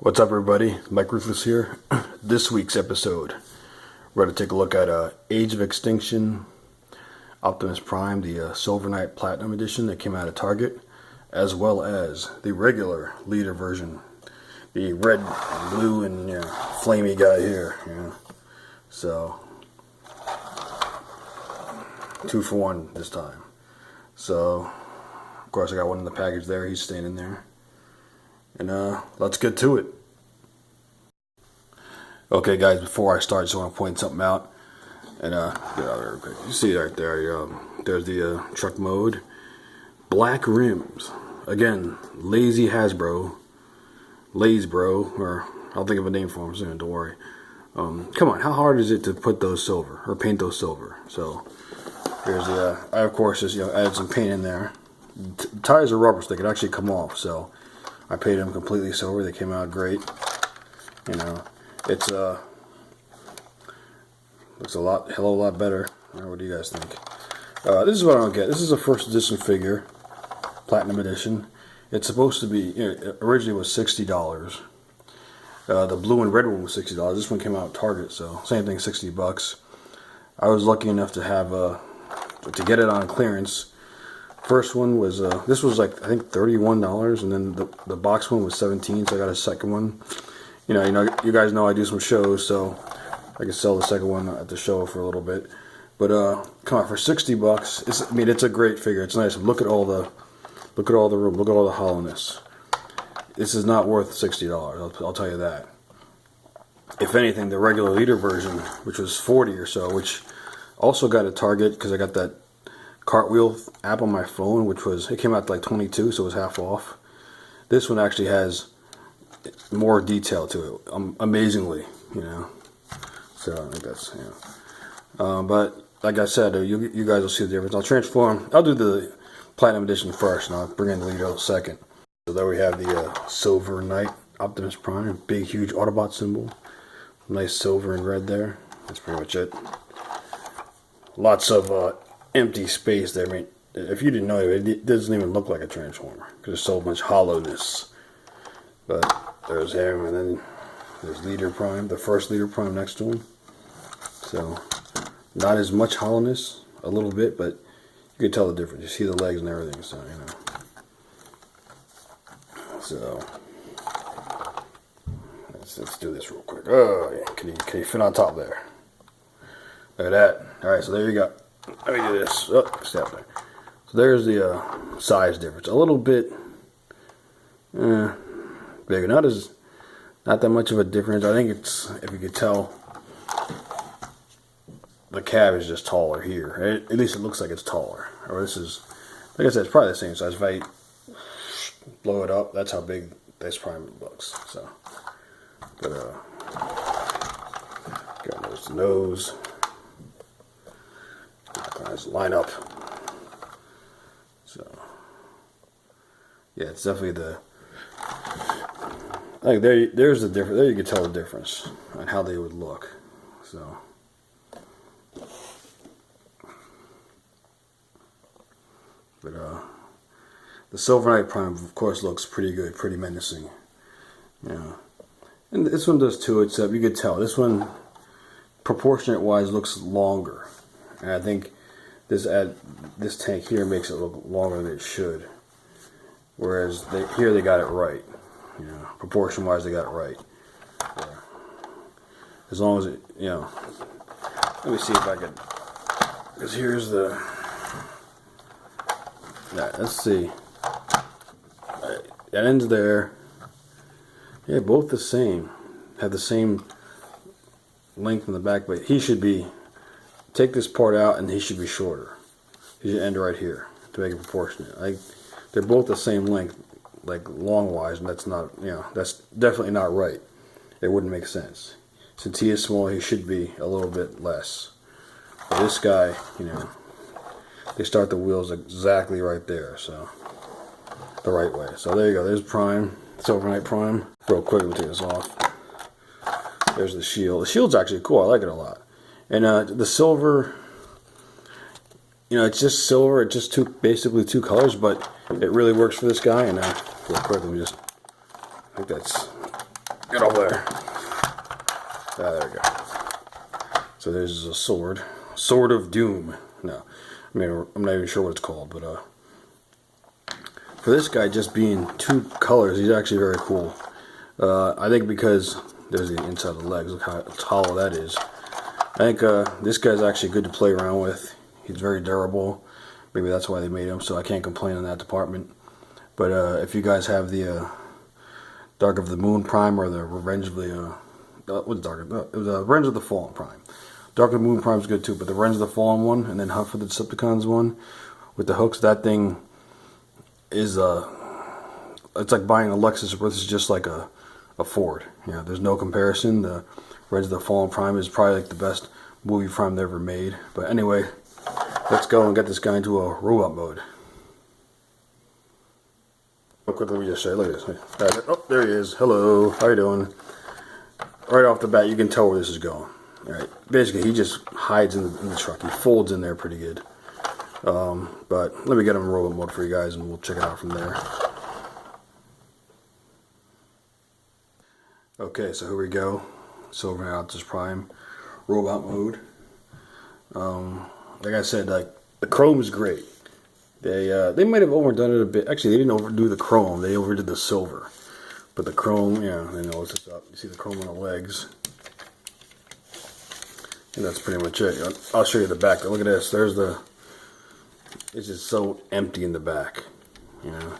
What's up, everybody? Mike Ruthless here. This week's episode, we're going to take a look at Age of Extinction, Optimus Prime, the Silver Knight Platinum Edition that came out of Target, as well as the regular leader version, the red, blue, and flamey guy here. So, 2 for 1 this time. So, of course, I got one in the package there. He's staying in there. And let's get to it. Okay, guys, before I start, I just want to point something out. And get out there real quick. You see right there, there's the truck mode. Black rims. Again, lazy Hasbro. Lazy bro, or I'll think of a name for them soon, don't worry. Come on, how hard is it to put those silver, or paint those silver? So, here's the, I of course just added some paint in there. Tires are rubber, so they can actually come off, so I painted them completely silver. They came out great. It's looks a hell of a lot better. What do you guys think? This is what I don't get. This is a first edition figure, Platinum Edition. It's supposed to be, originally was $60. The blue and red one was $60. This one came out at Target, so same thing, $60. I was lucky enough to have to get it on clearance. First one was this was like I think $31, and then the box one was $17. So I got a second one. You guys know I do some shows, so I can sell the second one at the show for a little bit. But come on, for $60, it's a great figure. It's nice. Look at all the room. Look at all the hollowness. This is not worth $60. I'll tell you that. If anything, the regular leader version, which was $40 or so, which also got at Target because I got that Cartwheel app on my phone, it came out to like $22, so it was half off. This one actually has more detail to it, amazingly, So I think that's but like I said, you guys will see the difference. I'll do the Platinum Edition first, and I'll bring in the leader second. So there we have the Silver Knight Optimus Prime, big huge Autobot symbol, nice silver and red there. That's pretty much it. Lots of empty space there. If you didn't know, it doesn't even look like a Transformer because there's so much hollowness. But there's him, and then there's Leader Prime, the first Leader Prime next to him. So not as much hollowness, a little bit, but you can tell the difference. You see the legs and everything, so So let's do this real quick. Oh, yeah. Can you fit on top there? Look at that. All right, so there you go. Let me do this. Oh, step there. So there's the size difference. A little bit bigger. Not that much of a difference. I think it's, if you could tell, the cab is just taller here. At least it looks like it's taller. Or this is, like I said, it's probably the same size. If I blow it up, that's how big this Prime looks. So, but got the nose. Guys, line up. So, yeah, it's definitely there's the difference. There you can tell the difference on how they would look. So, but the Silver Knight Prime, of course, looks pretty good, pretty menacing. And this one does too. Except you could tell this one, proportionate wise, looks longer, and I think this tank here makes it look longer than it should. Whereas here they got it right. Proportion wise they got it right. As long as it, let me see if I could, because here's the, let's see. That ends there. Yeah, both the same. Have the same length in the back, but he should be, take this part out and he should be shorter. He should end right here to make it proportionate. They're both the same length, like long wise, and that's not, that's definitely not right. It wouldn't make sense. Since he is small, he should be a little bit less. But this guy, they start the wheels exactly right there, so the right way. So there you go. There's Prime, Silver Knight Prime. Real quick, we'll take this off. There's the shield. The shield's actually cool. I like it a lot. And the silver, it's just silver. It's just basically two colors, but it really works for this guy. And real quick, let me just, I think that's Get over there. There we go. So there's a sword. Sword of Doom. No, I mean, I'm not even sure what it's called, but for this guy just being 2 colors, he's actually very cool. I think because there's the inside of the legs, look how hollow that is. I think this guy's actually good to play around with. He's very durable. Maybe that's why they made him, so I can't complain in that department. But if you guys have the Dark of the Moon Prime or the Revenge of the what's Dark? It was Revenge of the Fallen Prime. Dark of the Moon Prime is good too, but the Revenge of the Fallen one, and then Hunt for the Decepticons one with the hooks, that thing is it's like buying a Lexus versus just like a Ford. You know, there's no comparison. The Revenge of the Fallen Prime is probably like the best movie Prime they ever made. But anyway, let's go and get this guy into a robot mode. Real quick, let me just say, look at this. Oh, there he is. Hello, how you doing? Right off the bat, you can tell where this is going. All right, basically, he just hides in the truck. He folds in there pretty good. But let me get him in robot mode for you guys, and we'll check it out from there. Okay, so here we go. Silver Optimus Prime, robot mode. Like I said, like the chrome is great. They might have overdone it a bit. Actually, they didn't overdo the chrome. They overdid the silver. But the chrome, yeah, they know what's this up. You see the chrome on the legs. And that's pretty much it. I'll show you the back. Look at this. There's the... It's just so empty in the back. You know,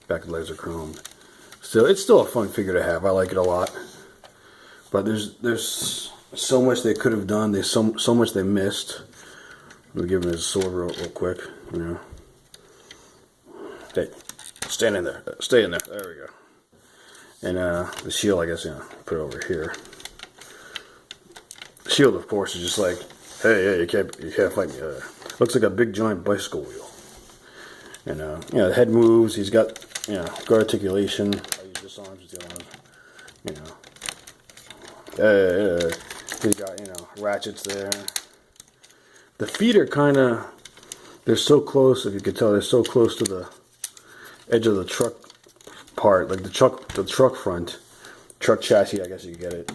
back of the legs are chromed. Still, it's still a fun figure to have. I like it a lot. But there's so much they could have done. There's so much they missed. Let me give him his sword real quick. You know. Hey, stand in there. Stay in there. There we go. And the shield, I guess, put it over here. The shield, of course, is just like, hey, you can't fight me. Looks like a big giant bicycle wheel. And the head moves. He's got good articulation. I use this arm, just the other one. He's got ratchets there. The feet are kind of, they're so close. If you could tell, they're so close to the edge of the truck part, like the truck front, truck chassis. I guess you could get it.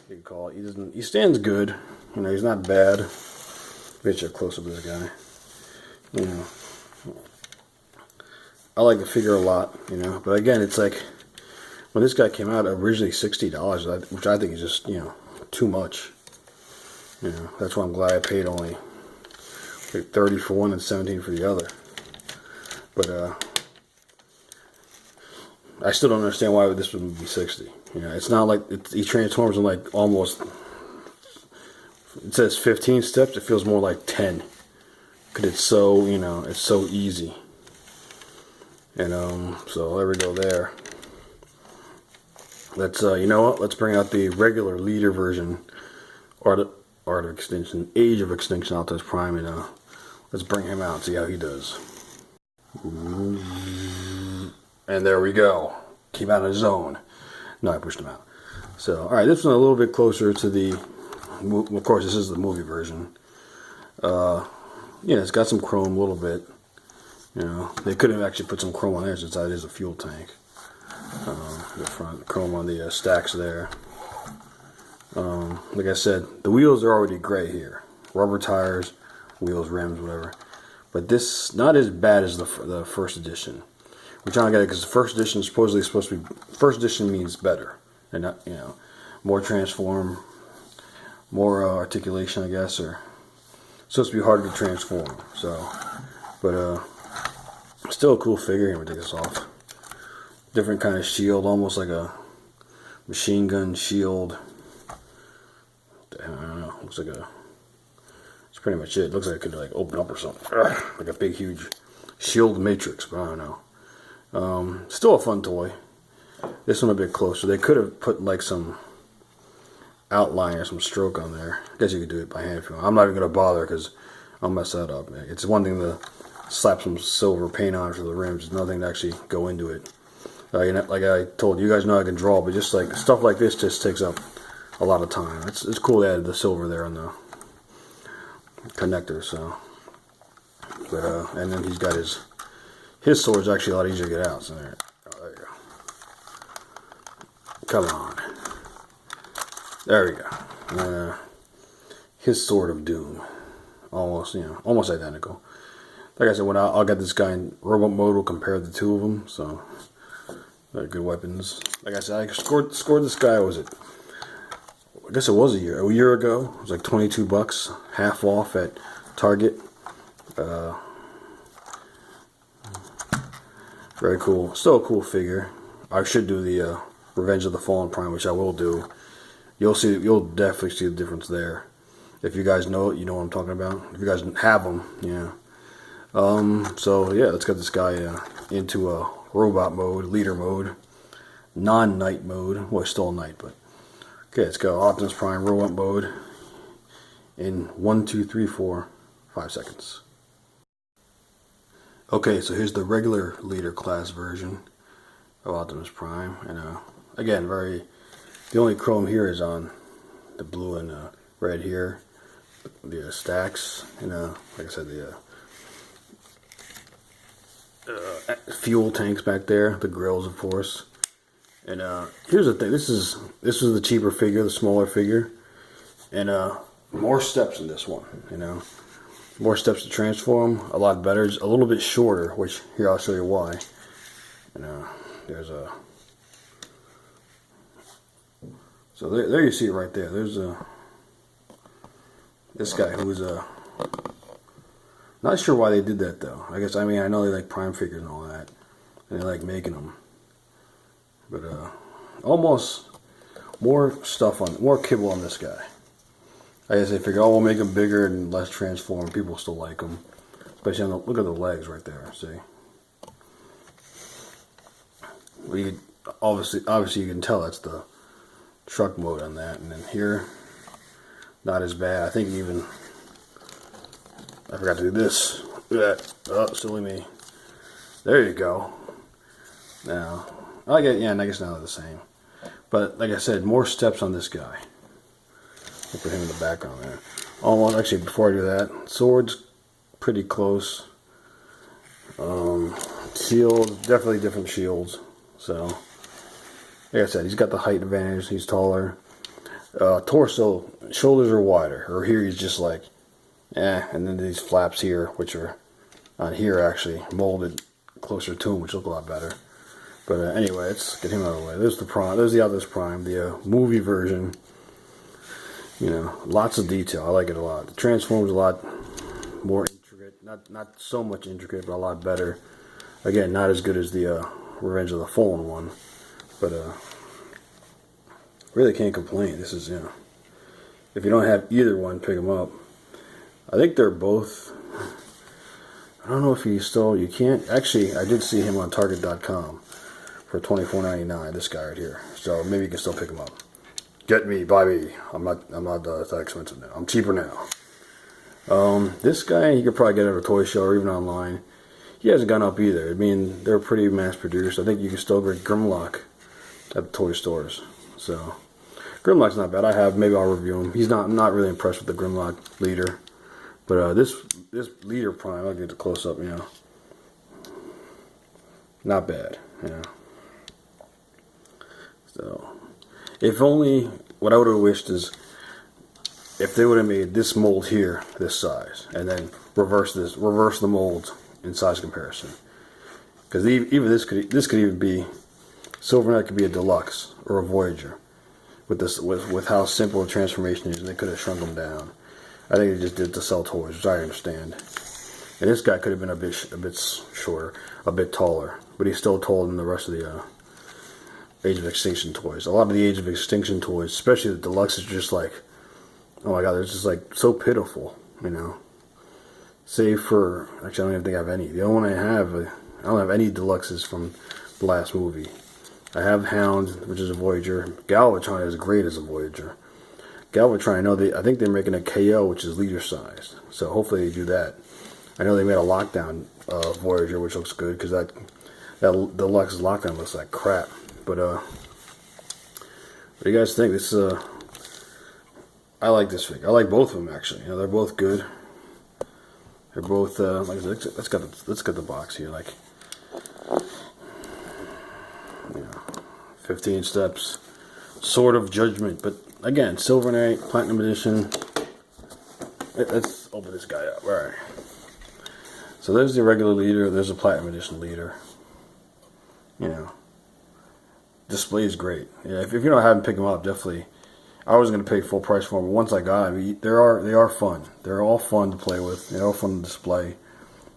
You could call it. He stands good. He's not bad. Get you a close up of this guy. I like the figure a lot. But again, it's like when this guy came out, originally $60, which I think is just too much. That's why I'm glad I paid only like $30 for one and $17 for the other. But I still don't understand why this would be $60. It's not like he transforms in like almost. It says 15 steps. It feels more like 10, because it's so it's so easy. And so there we go there. Let's you know what? Let's bring out the regular leader version, Art of Extinction, Age of Extinction, Optimus Prime, and let's bring him out and see how he does. And there we go. Came out of his zone. No, I pushed him out. So, alright, this one's a little bit closer to the... Of course, this is the movie version. It's got some chrome a little bit. They could have actually put some chrome on there since that is a fuel tank. The front chrome on the stacks there. Like I said, the wheels are already gray here. Rubber tires, wheels, rims, whatever. But this, not as bad as the first edition. We're trying to get it because the first edition is supposedly supposed to be... First edition means better. And not, more transform, more articulation, I guess, or... It's supposed to be harder to transform, so... But, still a cool figure. Here, we take this off. Different kind of shield, almost like a machine gun shield. I don't know, looks like a... That's pretty much it. Looks like it could like open up or something. Like a big, huge shield matrix, but I don't know. Still a fun toy. This one a bit closer. They could have put like some outline or some stroke on there. I guess you could do it by hand if you want. I'm not even going to bother because I'll mess that up. It's one thing to slap some silver paint on for the rims. It's nothing to actually go into it. Like I told you, guys know I can draw, but just like stuff like this just takes up a lot of time. It's cool they added the silver there on the connector. So, but and then he's got his sword's actually a lot easier to get out. So there you go. Come on. There we go. His Sword of Doom. Almost, almost identical. Like I said, when I'll get this guy in robot mode, we'll compare the two of them. So, they're good weapons. Like I said, I scored this guy, was it? I guess it was a year ago. It was like $22, half off at Target. Very cool. Still a cool figure. I should do the Revenge of the Fallen Prime, which I will do. You'll definitely see the difference there. If you guys know it, you know what I'm talking about. If you guys have them, yeah. So yeah, let's get this guy into a robot mode, leader mode, non-night mode. Well, still night, but okay. Let's go Optimus Prime robot mode in 1, 2, 3, 4, 5 seconds. Okay, so here's the regular leader class version of Optimus Prime, and again, the only chrome here is on the blue and red here, the stacks, and like I said, the fuel tanks back there, the grills, of course. And here's the thing: this is the cheaper figure, the smaller figure, and more steps in this one. More steps to transform, a lot better. It's a little bit shorter, which here I'll show you why. There's a so there you see it right there. There's this guy who was not sure why they did that though. I know they like Prime figures and all that, and they like making them, but almost more kibble on this guy. I guess they figure, oh, we'll make them bigger and less transformed. People still like them, especially look at the legs right there. See, obviously you can tell that's the truck mode on that, and then here, not as bad. I think even I forgot to do this. Oh, silly me. There you go. Now, I guess now they're the same. But like I said, more steps on this guy. I'll put him in the background there. Almost, actually, before I do that, sword's pretty close. Shields, definitely different shields. So, like I said, he's got the height advantage. He's taller. Torso, shoulders are wider. Or here he's just like, and then these flaps here, which are on here actually molded closer to him, which look a lot better. But anyway, let's get him out of the way. There's the Prime. There's the Optimus Prime, the movie version. Lots of detail. I like it a lot. The transforms a lot more intricate. Not so much intricate, but a lot better. Again, not as good as the Revenge of the Fallen one, but really can't complain. This is if you don't have either one, pick them up. I think they're both. I don't know if you can't. Actually, I did see him on Target.com for $24.99. This guy right here. So maybe you can still pick him up. Get me, buy me. I'm not that expensive now. I'm cheaper now. This guy you could probably get at a toy show or even online. He hasn't gone up either. I mean, they're pretty mass produced. I think you can still get Grimlock at the toy stores. So Grimlock's not bad. Maybe I'll review him. I'm not really impressed with the Grimlock leader. But this leader Prime, I'll get the close up, not bad, So, if only, what I would have wished is, if they would have made this mold here, this size, and then reverse the molds in size comparison. Because even this could even be, Silver Knight could be a deluxe, or a Voyager, with how simple a transformation is, and they could have shrunk them down. I think they just did it to sell toys, which I understand. And this guy could have been a bit shorter, a bit taller, but he's still taller than the rest of the Age of Extinction toys. A lot of the Age of Extinction toys, especially the deluxe, is just like, oh my god, they're just like so pitiful, Save for, actually, I don't even think I have any. The only one I don't have any deluxes from the last movie. I have Hound, which is a Voyager. Galvatron is great as a Voyager. Galvatron, I think they're making a KO, which is leader size. So hopefully they do that. I know they made a Lockdown Voyager, which looks good, because that deluxe Lockdown looks like crap. But what do you guys think? This I like this figure. I like both of them actually. They're both good. They're both let's get the box here. 15 steps. Sword of Judgment, but again, Silver Knight, Platinum Edition. Let's open this guy up. Alright. So there's the regular leader, there's a Platinum Edition leader. You know. Display is great. Yeah, if you don't have them, pick them up, definitely. I was going to pay full price for them, but once I got them, they are fun. They're all fun to play with. They're all fun to display.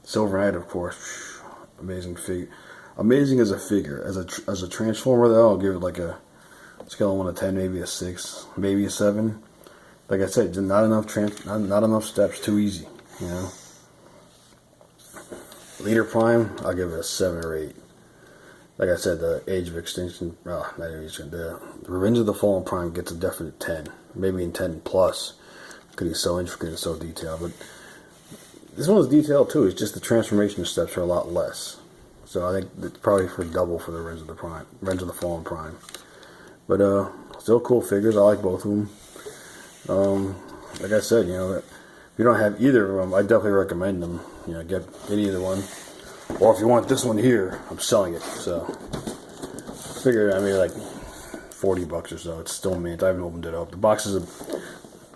Silver Knight, of course, amazing figure. Amazing as a figure. As a transformer, though, I'll give it like a scale of 1 to 10, maybe a 6, maybe a 7. Like I said, not enough steps, too easy. You know. Leader Prime, I'll give it a 7 or 8. Like I said, the Age of Extinction, the Revenge of the Fallen Prime gets a definite 10. Maybe in 10 plus. Because he's so intricate and so detailed. But this one is detailed too. It's just the transformation steps are a lot less. So I think it's probably for double for the Revenge of the Fallen Prime. But still cool figures. I like both of them. Like I said, you know, if you don't have either of them, I definitely recommend them. You know, get either one. Or if you want this one here, I'm selling it. So, figure I made like $40 or so. It's still mint. I haven't opened it up. The box is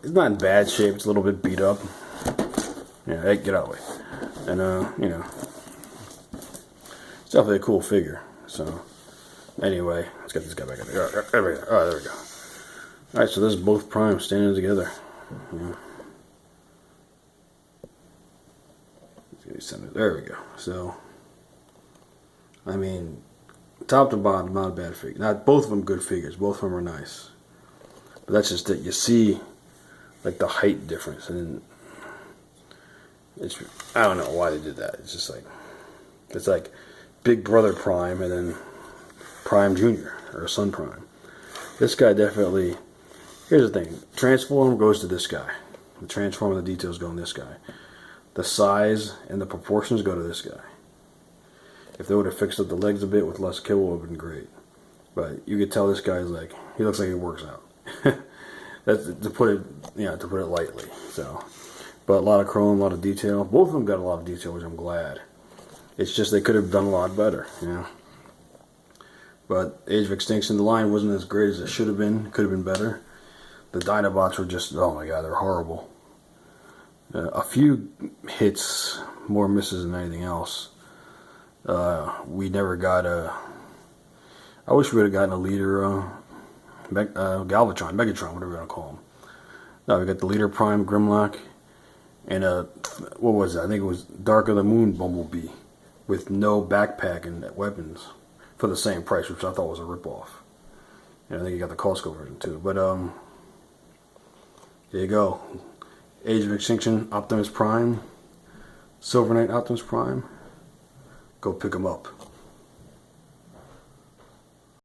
it's not in bad shape. It's a little bit beat up. Yeah, hey, get out of the way. And you know, it's definitely a cool figure. So, anyway, let's get this guy back in there. All right, there we go. All right, so this is both primes standing together. Yeah. There we go. So, I mean, top to bottom, not a bad figure. Not both of them good figures. Both of them are nice. But that's just it. You see, like the height difference, and I don't know why they did that. It's just like it's like Big Brother Prime and then Prime Junior or Son Prime. This guy definitely. Here's the thing: transform goes to this guy. The transform and the details go on this guy. The size and the proportions go to this guy. If they would have fixed up the legs a bit with less kibble, it would have been great. But you could tell this guy's like, he looks like he works out. That's to put it lightly. So, but a lot of chrome, a lot of detail. Both of them got a lot of detail, which I'm glad. It's just they could have done a lot better, you know. But Age of Extinction, the line wasn't as great as it should have been. Could have been better. The Dinobots were just, oh my god, they're horrible. A few hits, more misses than anything else. We never got a. I wish we would have gotten a leader, Galvatron, Megatron, whatever you want to call him. No, we got the leader Prime Grimlock, and what was it? I think it was Dark of the Moon Bumblebee, with no backpack and weapons, for the same price, which I thought was a ripoff. And I think you got the Costco version too. But there you go. Age of Extinction, Optimus Prime, Silver Knight Optimus Prime. Go pick them up.